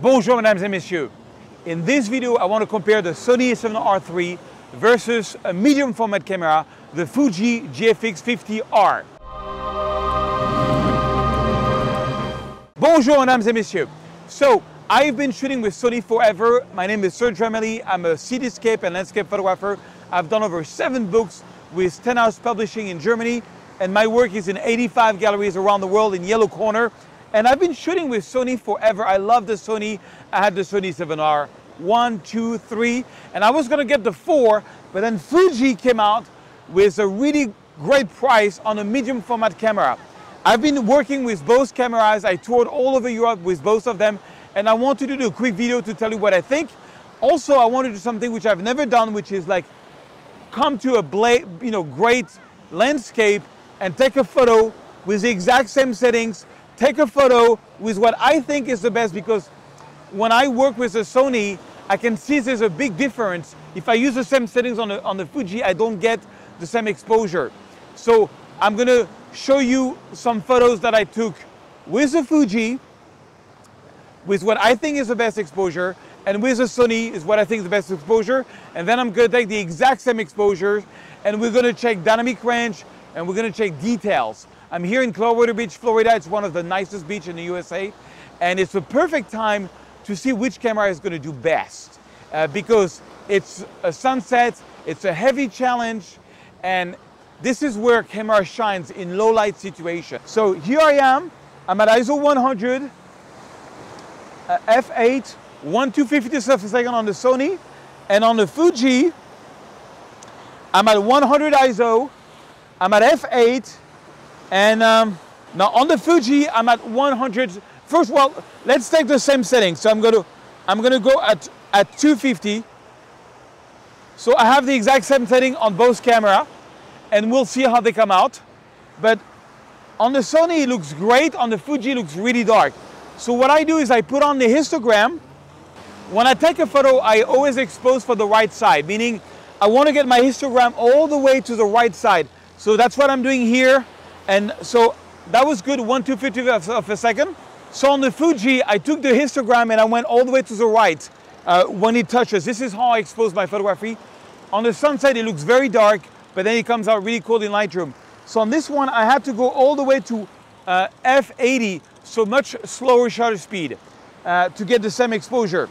Bonjour mesdames et messieurs. In this video I want to compare the Sony A7R III versus a medium format camera, the Fuji GFX 50R. Bonjour mesdames et messieurs. So I've been shooting with Sony forever. My name is Serge Ramelli. I'm a cityscape and landscape photographer. I've done over 7 books with 10 House Publishing in Germany, and my work is in 85 galleries around the world in Yellow Corner. And I've been shooting with Sony forever. I love the Sony. I had the Sony A7R 1, 2, 3, and I was gonna get the 4, but then Fuji came out with a really great price on a medium format camera. I've been working with both cameras. I toured all over Europe with both of them, and I wanted to do a quick video to tell you what I think. Also, I want to do something which I've never done, which is like come to a great landscape and take a photo with the exact same settings. Take a photo with what I think is the best, because when I work with a Sony, I can see there's a big difference. If I use the same settings on the Fuji, I don't get the same exposure. So I'm gonna show you some photos that I took with the Fuji, with what I think is the best exposure, and with the Sony is what I think is the best exposure. And then I'm gonna take the exact same exposures, and we're gonna check dynamic range, and we're gonna check details. I'm here in Clearwater Beach, Florida. It's one of the nicest beaches in the USA. And it's a perfect time to see which camera is gonna do best. Because it's a sunset, it's a heavy challenge, and this is where camera shines in low light situation. So here I am, I'm at ISO 100, f8, 1/250th of a second on the Sony, and on the Fuji, I'm at 100 ISO, I'm at f8, and now on the Fuji, I'm at 100. First of all, let's take the same setting. So I'm gonna go at 250. So I have the exact same setting on both camera, and we'll see how they come out. But on the Sony, it looks great. On the Fuji, it looks really dark. So what I do is I put on the histogram. When I take a photo, I always expose for the right side, meaning I want to get my histogram all the way to the right side. So that's what I'm doing here. And so that was good, 1/250th of a second. So on the Fuji, I took the histogram and I went all the way to the right when it touches. This is how I expose my photography. On the sunset, it looks very dark, but then it comes out really cool in Lightroom. So on this one, I had to go all the way to f80, so much slower shutter speed to get the same exposure.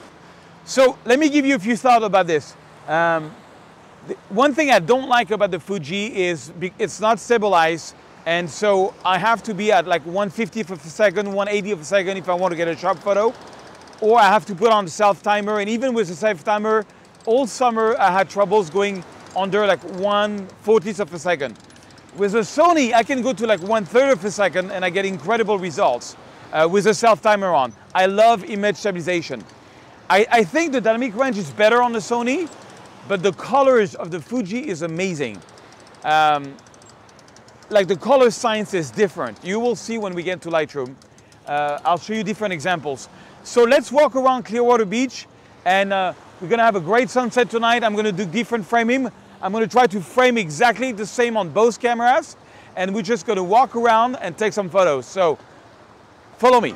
So let me give you a few thoughts about this. One thing I don't like about the Fuji is it's not stabilized. And so I have to be at like 1/50th of a second, 1/80th of a second if I want to get a sharp photo. Or I have to put on the self-timer, and even with the self-timer, all summer I had troubles going under like 1/40th of a second. With the Sony, I can go to like 1/3 of a second and I get incredible results with the self-timer on. I love image stabilization. I think the dynamic range is better on the Sony, but the colors of the Fuji is amazing. Like the color science is different. You will see when we get to Lightroom. I'll show you different examples. So let's walk around Clearwater Beach, and we're gonna have a great sunset tonight. I'm gonna do different framing. I'm gonna try to frame exactly the same on both cameras, and we're just gonna walk around and take some photos. So follow me.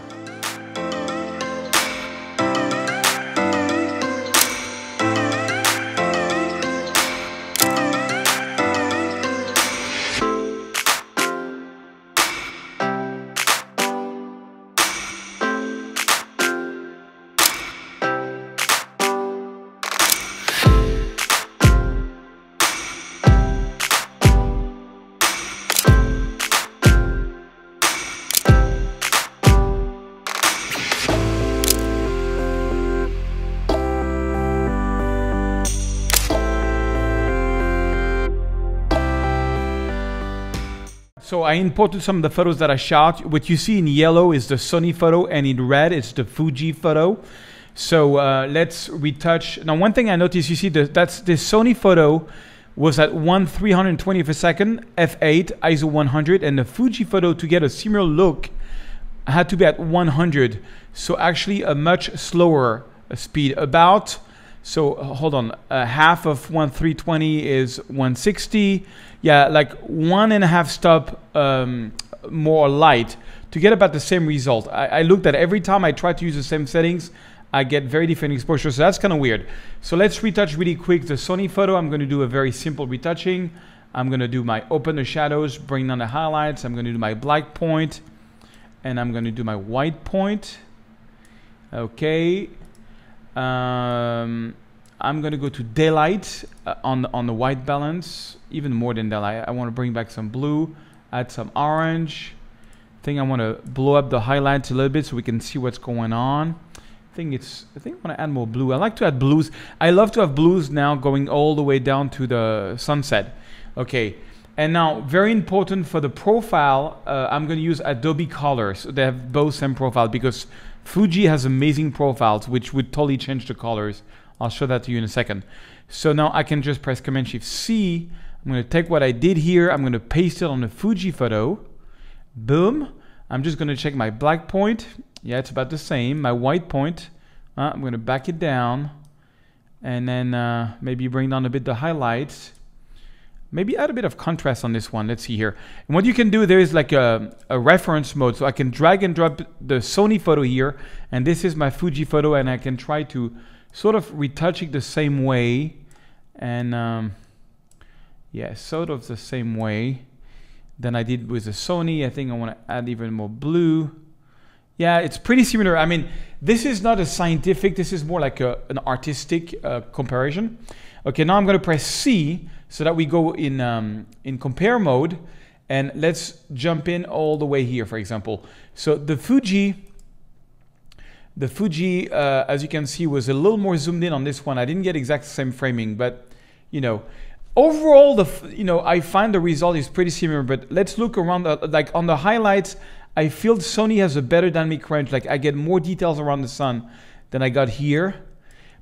So I imported some of the photos that I shot. What you see in yellow is the Sony photo, and in red it's the Fuji photo. So let's retouch. Now one thing I noticed, you see that's the Sony photo was at 1/320th of a second, f8, ISO 100, and the Fuji photo, to get a similar look, had to be at 100. So actually a much slower speed, about So hold on, half of 1320 is 160. Yeah, like 1.5 stop more light to get about the same result. I looked at every time I tried to use the same settings, I get very different exposure. So that's kind of weird. So let's retouch really quick the Sony photo. I'm going to do a very simple retouching. I'm going to do my open the shadows, bring down the highlights. I'm going to do my black point, and I'm going to do my white point. Okay. I'm going to go to daylight on the white balance, even more than daylight. I want to bring back some blue, add some orange. I think I want to blow up the highlights a little bit so we can see what's going on. I think I want to add more blue. I like to add blues. I love to have blues now going all the way down to the sunset. Okay, and now very important for the profile, I'm going to use Adobe Colors. They have both same profile because Fuji has amazing profiles which would totally change the colors. I'll show that to you in a second. So now I can just press Command-Shift-C. I'm going to take what I did here. I'm going to paste it on the Fuji photo. Boom. I'm just going to check my black point. Yeah, it's about the same. My white point, I'm going to back it down and then maybe bring down a bit the highlights. Maybe add a bit of contrast on this one. Let's see here. And what you can do, there is like a reference mode. So I can drag and drop the Sony photo here. And this is my Fuji photo. And I can try to sort of retouch it the same way. And yeah, sort of the same way than I did with the Sony. I think I want to add even more blue. Yeah, it's pretty similar. I mean, this is not a scientific, this is more like an artistic comparison. Okay, now I'm going to press C so that we go in compare mode. And let's jump in all the way here, for example. So the Fuji, as you can see, was a little more zoomed in on this one. I didn't get exact same framing, but, you know, overall, I find the result is pretty similar. But let's look around, like on the highlights, I feel Sony has a better dynamic range. Like I get more details around the sun than I got here.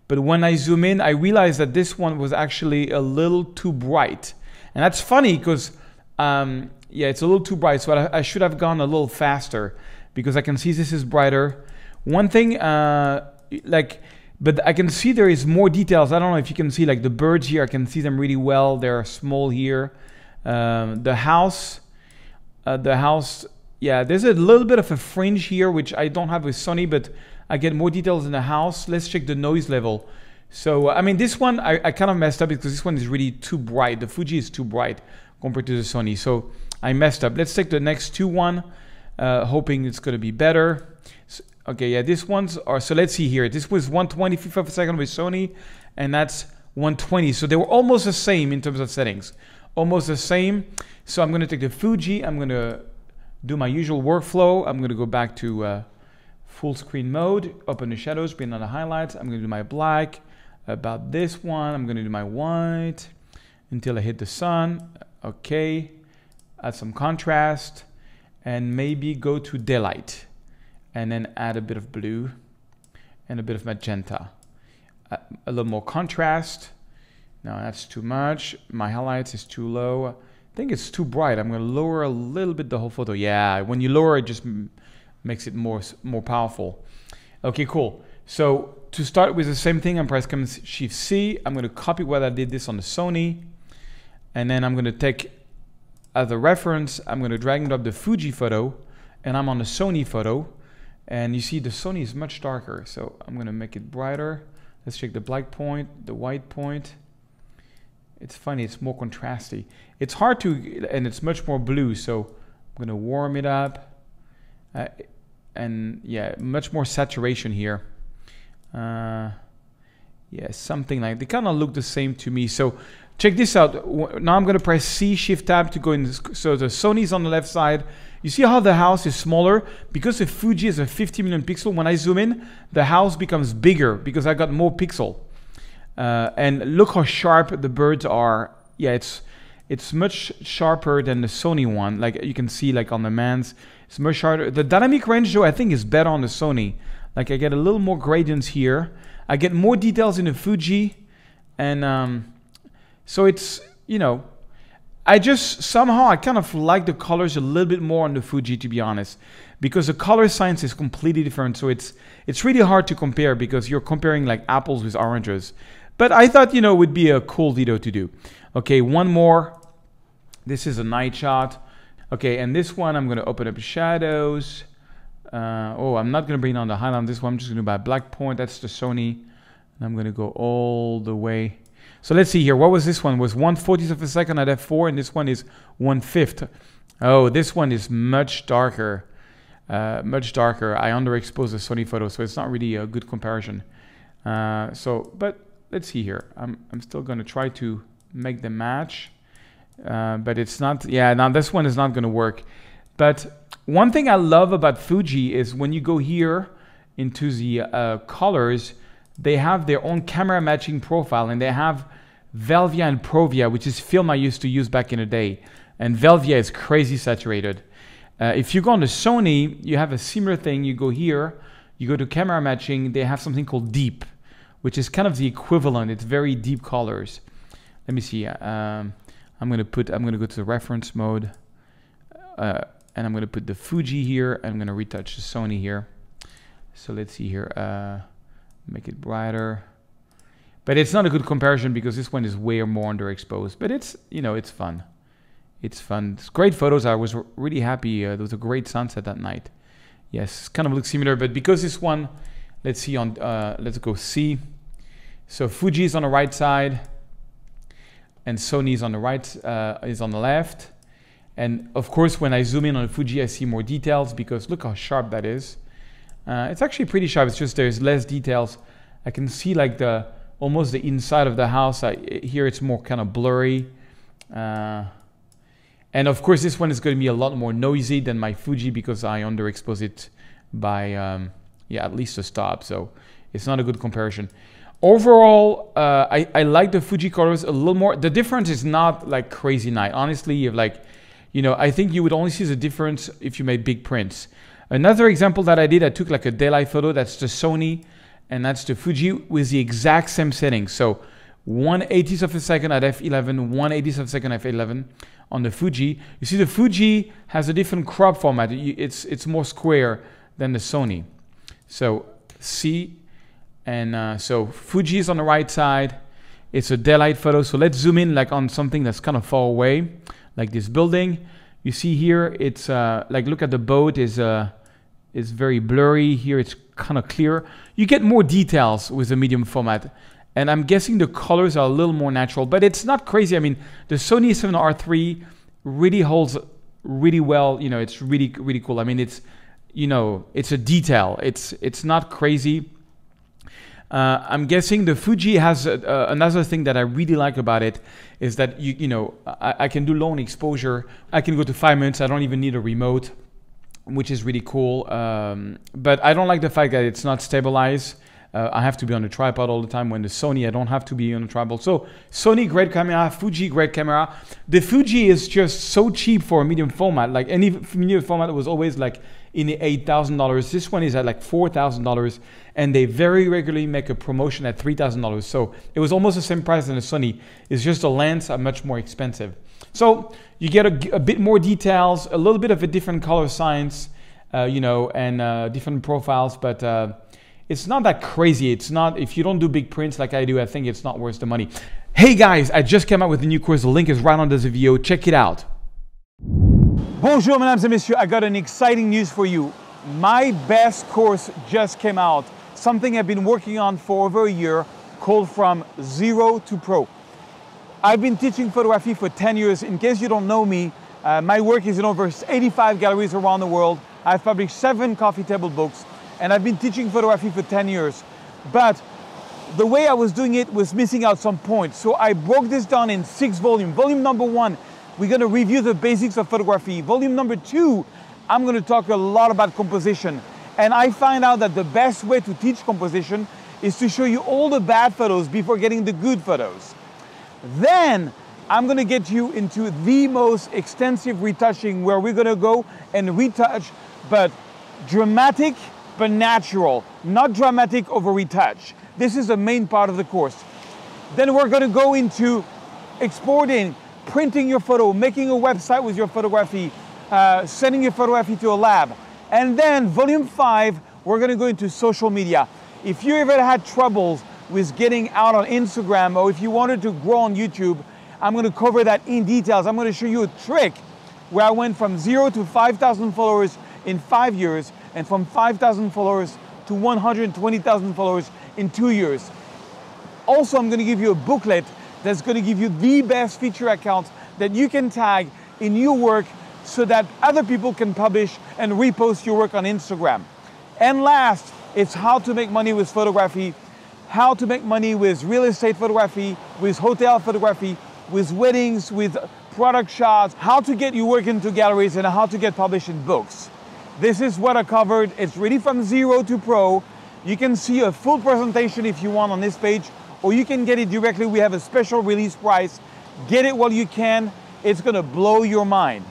But when I zoom in, I realize that this one was actually a little too bright. And that's funny because, yeah, it's a little too bright. So I should have gone a little faster because I can see this is brighter. One thing, but I can see there is more details. I don't know if you can see like the birds here. I can see them really well. They're small here. The house, yeah, there's a little bit of a fringe here, which I don't have with Sony, but I get more details in the house. Let's check the noise level. So, I mean, this one, I kind of messed up because this one is really too bright. The Fuji is too bright compared to the Sony. So I messed up. Let's take the next two one, hoping it's going to be better. So, okay, yeah, this one's are, so let's see here. This was 1/25 of a second with Sony, and that's 120. So they were almost the same in terms of settings. Almost the same. So I'm going to take the Fuji. I'm going to do my usual workflow. I'm going to go back to full screen mode, open the shadows, bring down the highlights. I'm going to do my black. About this one, I'm going to do my white until I hit the sun. Okay, add some contrast and maybe go to daylight and then add a bit of blue and a bit of magenta. A little more contrast. No, that's too much. My highlights is too low. I think it's too bright. I'm going to lower a little bit the whole photo. Yeah, when you lower it, just makes it more powerful. Okay, cool. So to start with the same thing, I'm pressing Command-Shift-C. I'm going to copy what I did this on the Sony. And then I'm going to take as a reference, I'm going to drag and drop the Fuji photo. And I'm on the Sony photo. And you see the Sony is much darker. So I'm going to make it brighter. Let's check the black point, the white point. It's funny, it's more contrasty. It's hard to, and it's much more blue. So I'm going to warm it up. And yeah, much more saturation here. Yeah, something like, they kind of look the same to me. So check this out. Now I'm going to press C, Shift Tab to go in. So the Sony's on the left side. You see how the house is smaller? Because the Fuji is a 50 million pixel, when I zoom in, the house becomes bigger because I got more pixel. And look how sharp the birds are. Yeah, it's much sharper than the Sony one. Like you can see, like on the man's, it's much sharper. The dynamic range, though, I think is better on the Sony. Like I get a little more gradients here. I get more details in the Fuji, and so it's, you know, I kind of like the colors a little bit more on the Fuji, to be honest, because the color science is completely different. So it's really hard to compare because you're comparing like apples with oranges. But I thought, you know, it would be a cool video to do. Okay, one more. This is a night shot. Okay, and this one I'm going to open up shadows. Oh, I'm not going to bring down the highlight on this one. I'm just going to buy black point. That's the Sony. And I'm going to go all the way. So let's see here. What was this one? It was 1/40th of a second at f4, and this one is 1/5. Oh, this one is much darker. Much darker. I underexposed the Sony photo, so it's not really a good comparison. But let's see here. I'm still going to try to make them match. But it's not, yeah, now this one is not going to work. But one thing I love about Fuji is when you go here into the colors, they have their own camera matching profile, and they have Velvia and Provia, which is film I used to use back in the day. And Velvia is crazy saturated. If you go on the Sony, you have a similar thing. You go here, you go to camera matching, they have something called deep, which is kind of the equivalent. It's very deep colors. Let me see. I'm gonna go to the reference mode, and I'm gonna put the Fuji here, and I'm gonna retouch the Sony here. So let's see here, make it brighter. But it's not a good comparison because this one is way more underexposed. But it's, you know, it's fun. It's fun. It's great photos. I was really happy. There was a great sunset that night. Yes, kind of looks similar, but because this one, let's see on, let's go C. So Fuji is on the right side, and Sony is on the right, is on the left. And of course, when I zoom in on the Fuji, I see more details because look how sharp that is. It's actually pretty sharp. It's just there's less details. I can see like almost the inside of the house. Here it's more kind of blurry. And of course, this one is going to be a lot more noisy than my Fuji because I underexpose it by, yeah, at least a stop. So it's not a good comparison. Overall, I like the Fuji colors a little more. The difference is not like crazy night. Honestly, you've like, you know, I think you would only see the difference if you made big prints. Another example that I did, I took like a daylight photo. That's the Sony, and that's the Fuji with the exact same settings. So 1/80th of a second at f11, 1/80th of a second at f11 on the Fuji. You see the Fuji has a different crop format. It's more square than the Sony. So C, and so Fuji is on the right side. It's a daylight photo. So let's zoom in like on something that's kind of far away, like this building. You see here, it's like, look at the boat is very blurry. Here it's kind of clear. You get more details with the medium format. And I'm guessing the colors are a little more natural, but it's not crazy. I mean, the Sony A7R III really holds really well. You know, it's really, really cool. I mean, it's, you know, it's a detail. It's not crazy. I'm guessing the Fuji has another thing that I really like about it is that, you know, I can do long exposure. I can go to 5 minutes. I don't even need a remote, which is really cool. But I don't like the fact that it's not stabilized. I have to be on a tripod all the time. When the Sony, I don't have to be on a tripod. So Sony, great camera. Fuji, great camera. The Fuji is just so cheap for a medium format. Like any medium format was always like in the $8,000. This one is at like $4,000. And they very regularly make a promotion at $3,000. So it was almost the same price than the Sony. It's just the lens are much more expensive. So you get a bit more details, a little bit of a different color science, you know, and different profiles. But it's not that crazy. It's not, if you don't do big prints like I do, I think it's not worth the money. Hey guys, I just came out with a new course. The link is right under the video. Check it out. Bonjour, mesdames et messieurs. I got an exciting news for you. My best course just came out. Something I've been working on for over a year, called From Zero to Pro. I've been teaching photography for 10 years. In case you don't know me, my work is in over 85 galleries around the world. I've published 7 coffee table books. And I've been teaching photography for 10 years. But the way I was doing it was missing out some points. So I broke this down in 6 volumes. Volume number 1, we're going to review the basics of photography. Volume number 2, I'm going to talk a lot about composition. And I find out that the best way to teach composition is to show you all the bad photos before getting the good photos. Then I'm going to get you into the most extensive retouching, where we're going to go and retouch, but dramatic but natural, not dramatic over retouch. This is the main part of the course. Then we're going to go into exporting, printing your photo, making a website with your photography, sending your photography to a lab. And then volume 5, we're going to go into social media. If you ever had troubles with getting out on Instagram, or if you wanted to grow on YouTube, I'm going to cover that in details. I'm going to show you a trick where I went from 0 to 5,000 followers in 5 years. and from 5,000 followers to 120,000 followers in 2 years. Also, I'm going to give you a booklet that's going to give you the best feature accounts that you can tag in your work so that other people can publish and repost your work on Instagram. And last, it's how to make money with photography, how to make money with real estate photography, with hotel photography, with weddings, with product shots, how to get your work into galleries, and how to get published in books. This is what I covered. It's ready from 0 to pro. You can see a full presentation if you want on this page, or you can get it directly. We have a special release price. Get it while you can. It's gonna blow your mind.